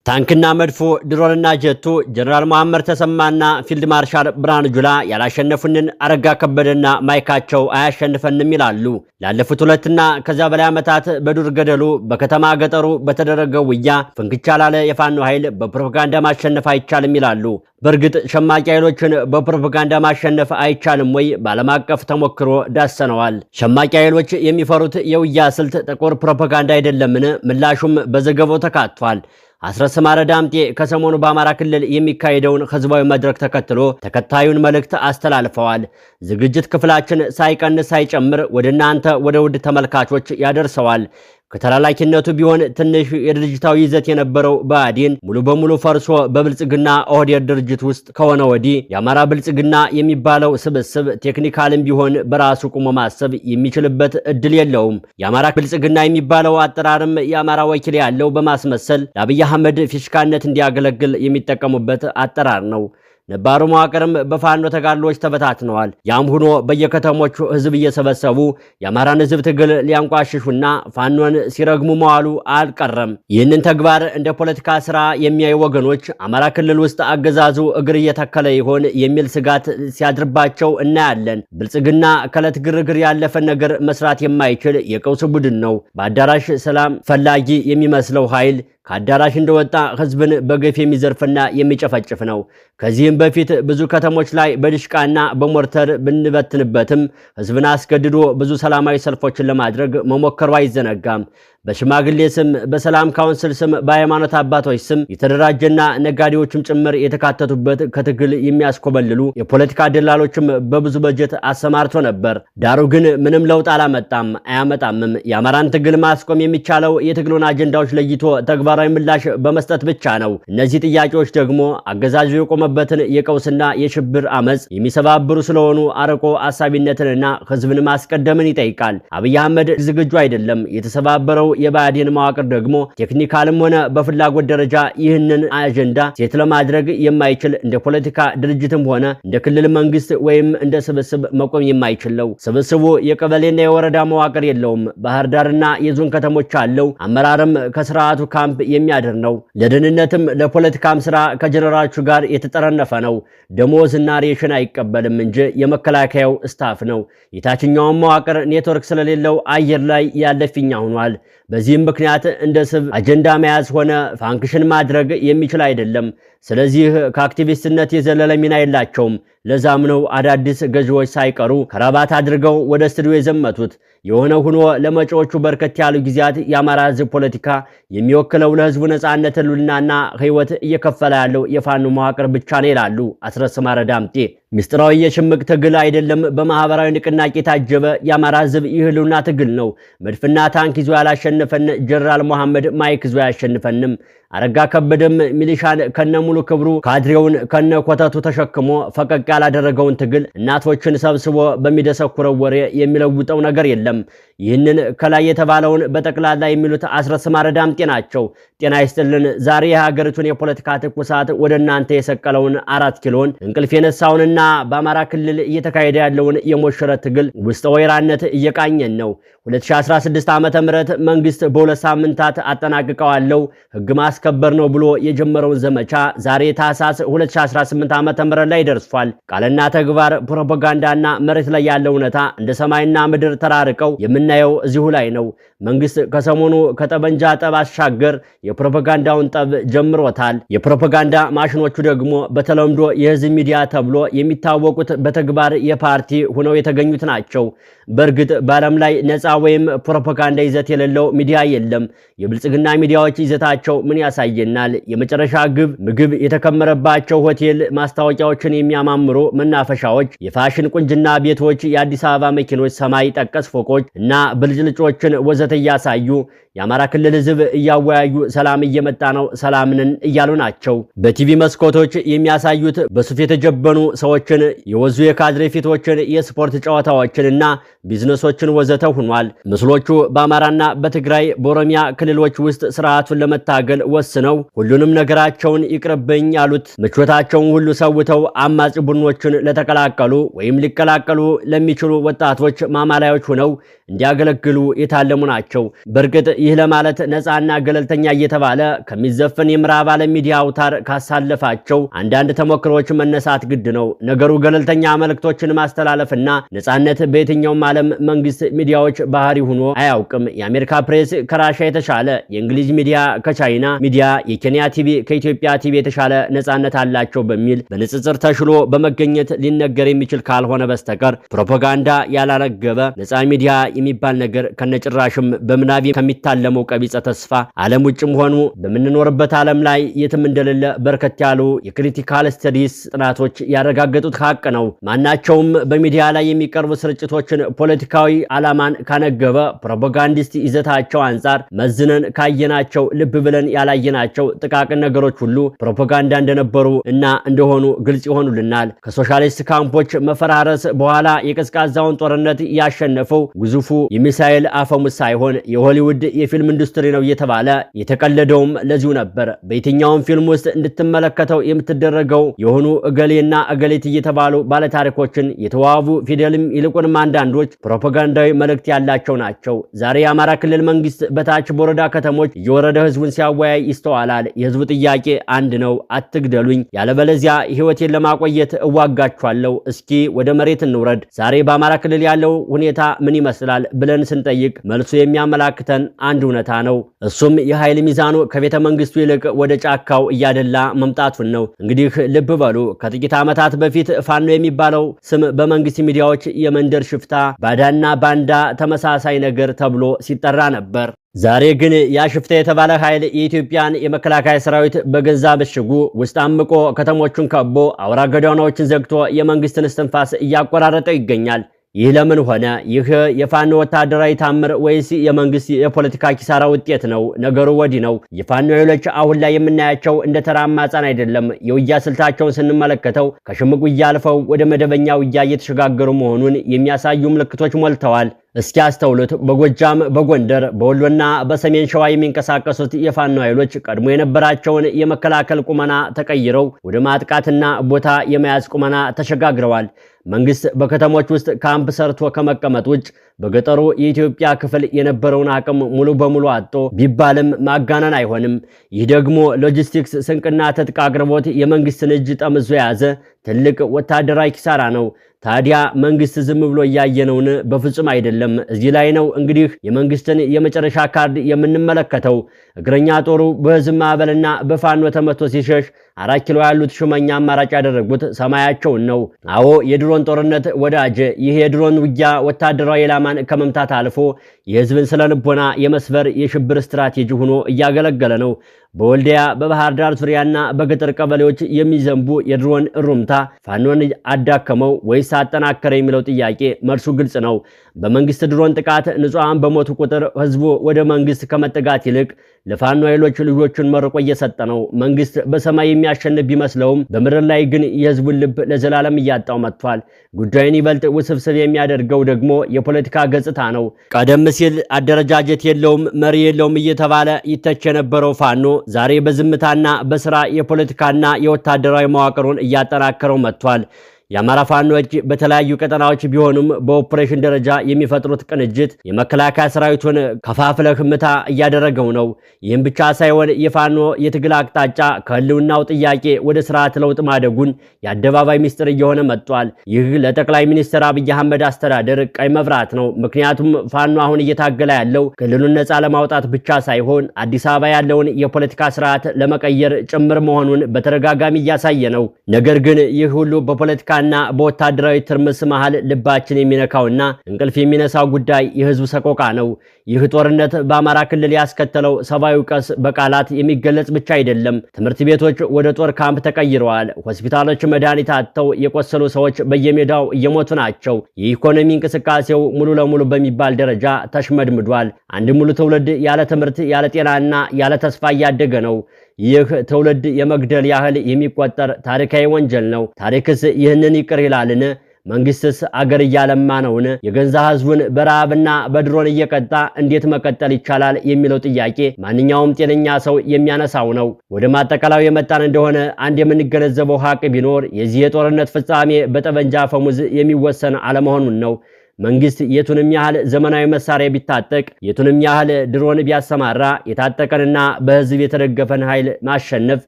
ታንክና መድፎ ድሮንና ጀቱ ጀነራል መሐመድ ተሰማና ፊልድ ማርሻል ብርሃኑ ጁላ ያላሸነፉንን አረጋ ከበደና ማይካቸው አያሸንፈንም ይላሉ። ላለፉት ሁለትና ከዛ በላይ ዓመታት በዱር ገደሉ በከተማ ገጠሩ በተደረገው ውጊያ ፍንክቻ ላለ የፋኖ ኃይል በፕሮፓጋንዳ ማሸነፍ አይቻልም ይላሉ። በእርግጥ ሸማቂ ኃይሎችን በፕሮፓጋንዳ ማሸነፍ አይቻልም ወይ? ባለም አቀፍ ተሞክሮ ዳሰነዋል። ሸማቂ ኃይሎች የሚፈሩት የውጊያ ስልት ጥቁር ፕሮፓጋንዳ አይደለምን? ምላሹም በዘገባው ተካቷል። አስረስ ማረ ዳምጤ ከሰሞኑ በአማራ ክልል የሚካሄደውን ህዝባዊ መድረክ ተከትሎ ተከታዩን መልእክት አስተላልፈዋል። ዝግጅት ክፍላችን ሳይቀንስ ሳይጨምር ወደ እናንተ ወደ ውድ ተመልካቾች ያደርሰዋል። ከተላላኪነቱ ቢሆን ትንሽ የድርጅታዊ ይዘት የነበረው ብአዴን ሙሉ በሙሉ ፈርሶ በብልጽግና ኦህዴድ ድርጅት ውስጥ ከሆነ ወዲህ የአማራ ብልጽግና የሚባለው ስብስብ ቴክኒካልም ቢሆን በራሱ ቁሞ ማሰብ የሚችልበት እድል የለውም። የአማራ ብልጽግና የሚባለው አጠራርም የአማራ ወኪል ያለው በማስመሰል ለአብይ አህመድ ፊሽካነት እንዲያገለግል የሚጠቀሙበት አጠራር ነው። ነባሩ መዋቅርም በፋኖ ተጋድሎች ተበታትነዋል። ያም ሆኖ በየከተሞቹ ህዝብ እየሰበሰቡ የአማራን ህዝብ ትግል ሊያንቋሽሹና ፋኖን ሲረግሙ መዋሉ አልቀረም። ይህንን ተግባር እንደ ፖለቲካ ስራ የሚያዩ ወገኖች አማራ ክልል ውስጥ አገዛዙ እግር እየተከለ ይሆን የሚል ስጋት ሲያድርባቸው እናያለን። ብልጽግና ከዕለት ግርግር ያለፈን ነገር መስራት የማይችል የቀውስ ቡድን ነው። በአዳራሽ ሰላም ፈላጊ የሚመስለው ኃይል ከአዳራሽ እንደወጣ ህዝብን በገፍ የሚዘርፍና የሚጨፈጭፍ ነው። ከዚህም በፊት ብዙ ከተሞች ላይ በድሽቃና በሞርተር ብንበትንበትም ህዝብን አስገድዶ ብዙ ሰላማዊ ሰልፎችን ለማድረግ መሞከሩ አይዘነጋም። በሽማግሌ ስም፣ በሰላም ካውንስል ስም፣ በሃይማኖት አባቶች ስም የተደራጀና ነጋዴዎችም ጭምር የተካተቱበት ከትግል የሚያስኮበልሉ የፖለቲካ ደላሎችም በብዙ በጀት አሰማርቶ ነበር። ዳሩ ግን ምንም ለውጥ አላመጣም፣ አያመጣምም። የአማራን ትግል ማስቆም የሚቻለው የትግሉን አጀንዳዎች ለይቶ ተግባራዊ ምላሽ በመስጠት ብቻ ነው። እነዚህ ጥያቄዎች ደግሞ አገዛዙ የቆመበትን የቀውስና የሽብር አመፅ የሚሰባብሩ ስለሆኑ አርቆ አሳቢነትንና ህዝብን ማስቀደምን ይጠይቃል። አብይ አህመድ ዝግጁ አይደለም። የተሰባበረው የብአዴን መዋቅር ደግሞ ቴክኒካልም ሆነ በፍላጎት ደረጃ ይህንን አጀንዳ ሴት ለማድረግ የማይችል እንደ ፖለቲካ ድርጅትም ሆነ እንደ ክልል መንግስት ወይም እንደ ስብስብ መቆም የማይችል ነው። ስብስቡ የቀበሌና የወረዳ መዋቅር የለውም። ባህር ዳርና የዞን ከተሞች አለው። አመራርም ከስርዓቱ ካምፕ የሚያድር ነው። ለደህንነትም ለፖለቲካም ስራ ከጀነራሎቹ ጋር የተጠረነፈ ነው። ደሞዝና ሬሽን አይቀበልም እንጂ የመከላከያው ስታፍ ነው። የታችኛውን መዋቅር ኔትወርክ ስለሌለው አየር ላይ ያለ ፊኛ ሆኗል። በዚህም ምክንያት እንደ ስብ አጀንዳ መያዝ ሆነ ፋንክሽን ማድረግ የሚችል አይደለም። ስለዚህ ከአክቲቪስትነት የዘለለ ሚና የላቸውም። ለዛም ነው አዳዲስ ገዢዎች ሳይቀሩ ከራባት አድርገው ወደ ስቱዲዮ የዘመቱት። የሆነ ሆኖ ለመጪዎቹ በርከት ያሉ ጊዜያት የአማራ ህዝብ ፖለቲካ የሚወክለው ለህዝቡ ነጻነት ህልውናና ህይወት እየከፈለ ያለው የፋኖ መዋቅር ብቻ ነው ይላሉ አስረስ ማረ ዳምጤ። ምስጢራዊ የሽምቅ ትግል አይደለም፣ በማህበራዊ ንቅናቄ የታጀበ የአማራ ህዝብ የህልውና ትግል ነው። መድፍና ታንክ ይዞ ያላሸነፈን ጀነራል መሐመድ ማይክ ይዞ አያሸንፈንም። አረጋ ከበደም ሚሊሻን ከነሙሉ ክብሩ ካድሬውን ከነ ኮተቱ ተሸክሞ ፈቀቅ ያላደረገውን ትግል እናቶችን ሰብስቦ በሚደሰኩረው ወሬ የሚለውጠው ነገር የለም። ይህንን ከላይ የተባለውን በጠቅላላ የሚሉት አስረስ ማረ ዳምጤ ናቸው። ጤና ይስጥልን። ዛሬ የሀገሪቱን የፖለቲካ ትኩሳት ወደ እናንተ የሰቀለውን 4 ኪሎን እንቅልፍ የነሳውንና በአማራ ክልል እየተካሄደ ያለውን የሞሽረት ትግል ውስጥ ወይራነት እየቃኘን ነው። 2016 ዓመተ ምህረት መንግስት በ2 ሳምንታት አጠናቅቀዋለሁ ህግ ማስከበር ነው ብሎ የጀመረውን ዘመቻ ዛሬ ታህሳስ 2018 ዓመተ ምህረት ላይ ደርሷል። ቃልና ተግባር፣ ፕሮፓጋንዳና መሬት ላይ ያለው እውነታ እንደ ሰማይና ምድር ተራርቀው የምናየው እዚሁ ላይ ነው። መንግስት ከሰሞኑ ከጠበንጃ ጠብ አሻገር የፕሮፓጋንዳውን ጠብ ጀምሮታል። የፕሮፓጋንዳ ማሽኖቹ ደግሞ በተለምዶ የህዝብ ሚዲያ ተብሎ የሚታወቁት በተግባር የፓርቲ ሆነው የተገኙት ናቸው። በእርግጥ በዓለም ላይ ነፃ ወይም ፕሮፓጋንዳ ይዘት የሌለው ሚዲያ የለም። የብልጽግና ሚዲያዎች ይዘታቸው ምን ያሳየናል? የመጨረሻ ግብ ምግብ የተከመረባቸው ሆቴል ማስታወቂያዎችን የሚያማምሩ መናፈሻዎች፣ የፋሽን ቁንጅና ቤቶች፣ የአዲስ አበባ መኪኖች፣ ሰማይ ጠቀስ ፎቆች እና ብልጭልጮችን ወዘተ እያሳዩ የአማራ ክልል ህዝብ እያወያዩ ሰላም እየመጣ ነው፣ ሰላምንን እያሉ ናቸው። በቲቪ መስኮቶች የሚያሳዩት በሱፍ የተጀበኑ ሰዎችን፣ የወዙ የካድሬ ፊቶችን፣ የስፖርት ጨዋታዎችንና ቢዝነሶችን ወዘተ ሆኗል። ምስሎቹ በአማራና በትግራይ በኦሮሚያ ክልሎች ውስጥ ስርዓቱን ለመታገል ወስነው ሁሉንም ነገራቸውን ይቅርብኝ ያሉት ምቾታቸውን ሁሉ ሰውተው አማጺ ቡድኖችን ለተቀላቀሉ ወይም ሊቀላቀሉ ለሚችሉ ወጣቶች ማማላዮች ሆነው እንዲያገለግሉ የታለሙ ናቸው። በእርግጥ ይህ ለማለት ነፃና ገለልተኛ እየተባለ ከሚዘፈን የምዕራብ ዓለም ሚዲያ አውታር ካሳለፋቸው አንዳንድ ተሞክሮዎች መነሳት ግድ ነው። ነገሩ ገለልተኛ መልእክቶችን ማስተላለፍና ነፃነት በየትኛውም ዓለም መንግስት ሚዲያዎች ባህሪ ሆኖ አያውቅም። የአሜሪካ ፕሬስ ከራሻ የተሻለ፣ የእንግሊዝ ሚዲያ ከቻይና ሚዲያ፣ የኬንያ ቲቪ ከኢትዮጵያ ቲቪ የተሻለ ነፃነት አላቸው በሚል በንጽጽር ተሽሎ በመገኘት ሊነገር የሚችል ካልሆነ በስተቀር ፕሮፓጋንዳ ያላረገበ ነፃ ሚዲያ የሚባል ነገር ከነጭራሽም በምናብ ከሚታለመው ቀቢጸ ተስፋ ዓለም ውጭም ሆኑ በምንኖርበት ዓለም ላይ የትም እንደሌለ በርከት ያሉ የክሪቲካል ስተዲስ ጥናቶች ያረጋገጡት ሀቅ ነው። ማናቸውም በሚዲያ ላይ የሚቀርቡ ስርጭቶችን ፖለቲካዊ ዓላማን ካነገበ ፕሮፓጋንዲስት ይዘታቸው አንጻር መዝነን ካየናቸው ልብ ብለን ያላየናቸው ጥቃቅን ነገሮች ሁሉ ፕሮፓጋንዳ እንደነበሩ እና እንደሆኑ ግልጽ ይሆኑልናል። ከሶሻሊስት ካምፖች መፈራረስ በኋላ የቀዝቃዛውን ጦርነት ያሸነፈው ግዙፉ የሚሳኤል አፈሙዝ ሳይሆን የሆሊውድ የፊልም ኢንዱስትሪ ነው እየተባለ የተቀለደውም ለዚሁ ነበር። በየትኛውም ፊልም ውስጥ እንድትመለከተው የምትደረገው የሆኑ እገሌና እገሌት እየተባሉ ባለታሪኮችን የተዋቡ ፊደልም ይልቁንም አንዳንዶች ፕሮፓጋንዳዊ መልእክት ያላቸው ናቸው። ዛሬ የአማራ ክልል መንግስት በታች በወረዳ ከተሞች እየወረደ ህዝቡን ሲያወያይ ይስተዋላል። የህዝቡ ጥያቄ አንድ ነው፣ አትግደሉኝ፣ ያለበለዚያ ህይወቴን ለማቆየት እዋጋችኋለሁ። እስኪ ወደ መሬት እንውረድ። ዛሬ በአማራ ክልል ያለው ሁኔታ ምን ይመስላል ብለን ስንጠይቅ መልሱ የሚያመላክተን አንድ እውነታ ነው። እሱም የኃይል ሚዛኑ ከቤተ መንግስቱ ይልቅ ወደ ጫካው እያደላ መምጣቱን ነው። እንግዲህ ልብ በሉ፣ ከጥቂት ዓመታት በፊት ፋኖ የሚባለው ስም በመንግስት ሚዲያዎች የመንደር ሽፍታ፣ ባዳና ባንዳ ተመሳሳይ ነገር ተብሎ ሲጠራ ነበር። ዛሬ ግን ያ ሽፍታ የተባለ ኃይል የኢትዮጵያን የመከላከያ ሰራዊት በገዛ ምሽጉ ውስጥ አምቆ ከተሞቹን ከቦ አውራ ጎዳናዎችን ዘግቶ የመንግስትን እስትንፋስ እያቆራረጠው ይገኛል። ይህ ለምን ሆነ? ይህ የፋኖ ወታደራዊ ታምር ወይስ የመንግስት የፖለቲካ ኪሳራ ውጤት ነው? ነገሩ ወዲህ ነው። የፋኖ ኃይሎች አሁን ላይ የምናያቸው እንደ ተራ አማጻን አይደለም። የውጊያ ስልታቸውን ስንመለከተው ከሽምቅ ውጊያ አልፈው ወደ መደበኛ ውጊያ እየተሸጋገሩ መሆኑን የሚያሳዩ ምልክቶች ሞልተዋል። እስኪ አስተውሉት። በጎጃም፣ በጎንደር፣ በወሎና በሰሜን ሸዋ የሚንቀሳቀሱት የፋኖ ኃይሎች ቀድሞ የነበራቸውን የመከላከል ቁመና ተቀይረው ወደ ማጥቃትና ቦታ የመያዝ ቁመና ተሸጋግረዋል። መንግስት በከተሞች ውስጥ ካምፕ ሰርቶ ከመቀመጥ ውጭ በገጠሩ የኢትዮጵያ ክፍል የነበረውን አቅም ሙሉ በሙሉ አጥቶ ቢባልም ማጋነን አይሆንም። ይህ ደግሞ ሎጂስቲክስ፣ ስንቅና ትጥቅ አቅርቦት የመንግስትን እጅ ጠምዞ የያዘ ትልቅ ወታደራዊ ኪሳራ ነው። ታዲያ መንግስት ዝም ብሎ እያየነውን? በፍጹም አይደለም። እዚህ ላይ ነው እንግዲህ የመንግስትን የመጨረሻ ካርድ የምንመለከተው። እግረኛ ጦሩ በህዝብ ማዕበልና በፋኖ ተመቶ ሲሸሽ 4 ኪሎ ያሉት ሹመኛ አማራጭ ያደረጉት ሰማያቸውን ነው። አዎ የድሮን ጦርነት ወዳጅ። ይህ የድሮን ውጊያ ወታደራዊ ኢላማን ከመምታት አልፎ የህዝብን ስለልቦና የመስበር የሽብር ስትራቴጂ ሆኖ እያገለገለ ነው። በወልዲያ በባህር ዳር ዙሪያና በገጠር ቀበሌዎች የሚዘንቡ የድሮን እሩምታ ፋኖን አዳከመው ወይስ አጠናከረ የሚለው ጥያቄ መልሱ ግልጽ ነው። በመንግስት ድሮን ጥቃት ንጹሃን በሞቱ ቁጥር ህዝቡ ወደ መንግስት ከመጠጋት ይልቅ ለፋኖ ኃይሎች ልጆቹን መርቆ እየሰጠ ነው። መንግስት በሰማይ የሚያሸንፍ ቢመስለውም በምድር ላይ ግን የህዝቡን ልብ ለዘላለም እያጣው መጥቷል። ጉዳዩን ይበልጥ ውስብስብ የሚያደርገው ደግሞ የፖለቲካ ገጽታ ነው። ቀደም ሲል አደረጃጀት የለውም መሪ የለውም እየተባለ ይተች የነበረው ፋኖ ዛሬ በዝምታና በስራ የፖለቲካና የወታደራዊ መዋቅሩን እያጠናከረው መጥቷል። የአማራ ፋኖች በተለያዩ ቀጠናዎች ቢሆኑም በኦፕሬሽን ደረጃ የሚፈጥሩት ቅንጅት የመከላከያ ሰራዊቱን ከፋፍለህ ምታ እያደረገው ነው። ይህም ብቻ ሳይሆን የፋኖ የትግል አቅጣጫ ከህልውናው ጥያቄ ወደ ስርዓት ለውጥ ማደጉን የአደባባይ ሚስጥር እየሆነ መጥቷል። ይህ ለጠቅላይ ሚኒስትር አብይ አህመድ አስተዳደር ቀይ መብራት ነው። ምክንያቱም ፋኖ አሁን እየታገለ ያለው ክልሉን ነፃ ለማውጣት ብቻ ሳይሆን አዲስ አበባ ያለውን የፖለቲካ ስርዓት ለመቀየር ጭምር መሆኑን በተደጋጋሚ እያሳየ ነው። ነገር ግን ይህ ሁሉ በፖለቲካ እና በወታደራዊ ትርምስ መሃል ልባችን የሚነካውና እንቅልፍ የሚነሳው ጉዳይ የህዝቡ ሰቆቃ ነው። ይህ ጦርነት በአማራ ክልል ያስከተለው ሰብአዊ ቀውስ በቃላት የሚገለጽ ብቻ አይደለም። ትምህርት ቤቶች ወደ ጦር ካምፕ ተቀይረዋል። ሆስፒታሎች መድኃኒት አጥተው የቆሰሉ ሰዎች በየሜዳው እየሞቱ ናቸው። የኢኮኖሚ እንቅስቃሴው ሙሉ ለሙሉ በሚባል ደረጃ ተሽመድምዷል። አንድ ሙሉ ትውልድ ያለ ትምህርት፣ ያለ ጤናና ያለ ተስፋ እያደገ ነው። ይህ ትውልድ የመግደል ያህል የሚቆጠር ታሪካዊ ወንጀል ነው። ታሪክስ ይህንን ይቅር ይላልን? መንግስትስ አገር እያለማ ነውን? የገንዛ ህዝቡን በረሃብና በድሮን እየቀጣ እንዴት መቀጠል ይቻላል የሚለው ጥያቄ ማንኛውም ጤነኛ ሰው የሚያነሳው ነው። ወደ ማጠቃለያው የመጣን እንደሆነ አንድ የምንገነዘበው ሀቅ ቢኖር የዚህ የጦርነት ፍጻሜ በጠመንጃ አፈሙዝ የሚወሰን አለመሆኑን ነው። መንግስት የቱንም ያህል ዘመናዊ መሳሪያ ቢታጠቅ የቱንም ያህል ድሮን ቢያሰማራ የታጠቀንና በህዝብ የተደገፈን ኃይል ማሸነፍ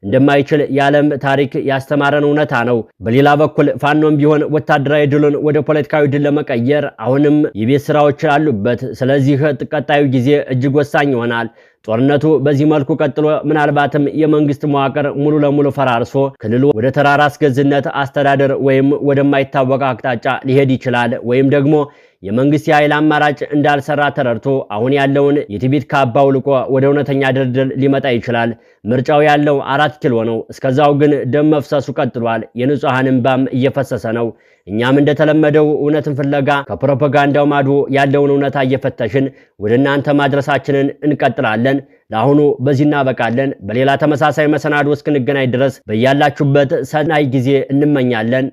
እንደማይችል የዓለም ታሪክ ያስተማረን እውነታ ነው። በሌላ በኩል ፋኖም ቢሆን ወታደራዊ ድሉን ወደ ፖለቲካዊ ድል ለመቀየር አሁንም የቤት ስራዎች አሉበት። ስለዚህ ቀጣዩ ጊዜ እጅግ ወሳኝ ይሆናል። ጦርነቱ በዚህ መልኩ ቀጥሎ ምናልባትም የመንግስት መዋቅር ሙሉ ለሙሉ ፈራርሶ ክልሉ ወደ ተራራ አስገዝነት አስተዳደር ወይም ወደማይታወቅ አቅጣጫ ሊሄድ ይችላል። ወይም ደግሞ የመንግስት የኃይል አማራጭ እንዳልሰራ ተረድቶ አሁን ያለውን የትዕቢት ካባ አውልቆ ወደ እውነተኛ ድርድር ሊመጣ ይችላል። ምርጫው ያለው 4 ኪሎ ነው። እስከዛው ግን ደም መፍሰሱ ቀጥሏል። የንጹሃን እንባም እየፈሰሰ ነው። እኛም እንደተለመደው እውነትን ፍለጋ ከፕሮፓጋንዳው ማዶ ያለውን እውነታ እየፈተሽን ወደ እናንተ ማድረሳችንን እንቀጥላለን። ለአሁኑ በዚህ እናበቃለን። በሌላ ተመሳሳይ መሰናዶ እስክንገናኝ ድረስ በያላችሁበት ሰናይ ጊዜ እንመኛለን።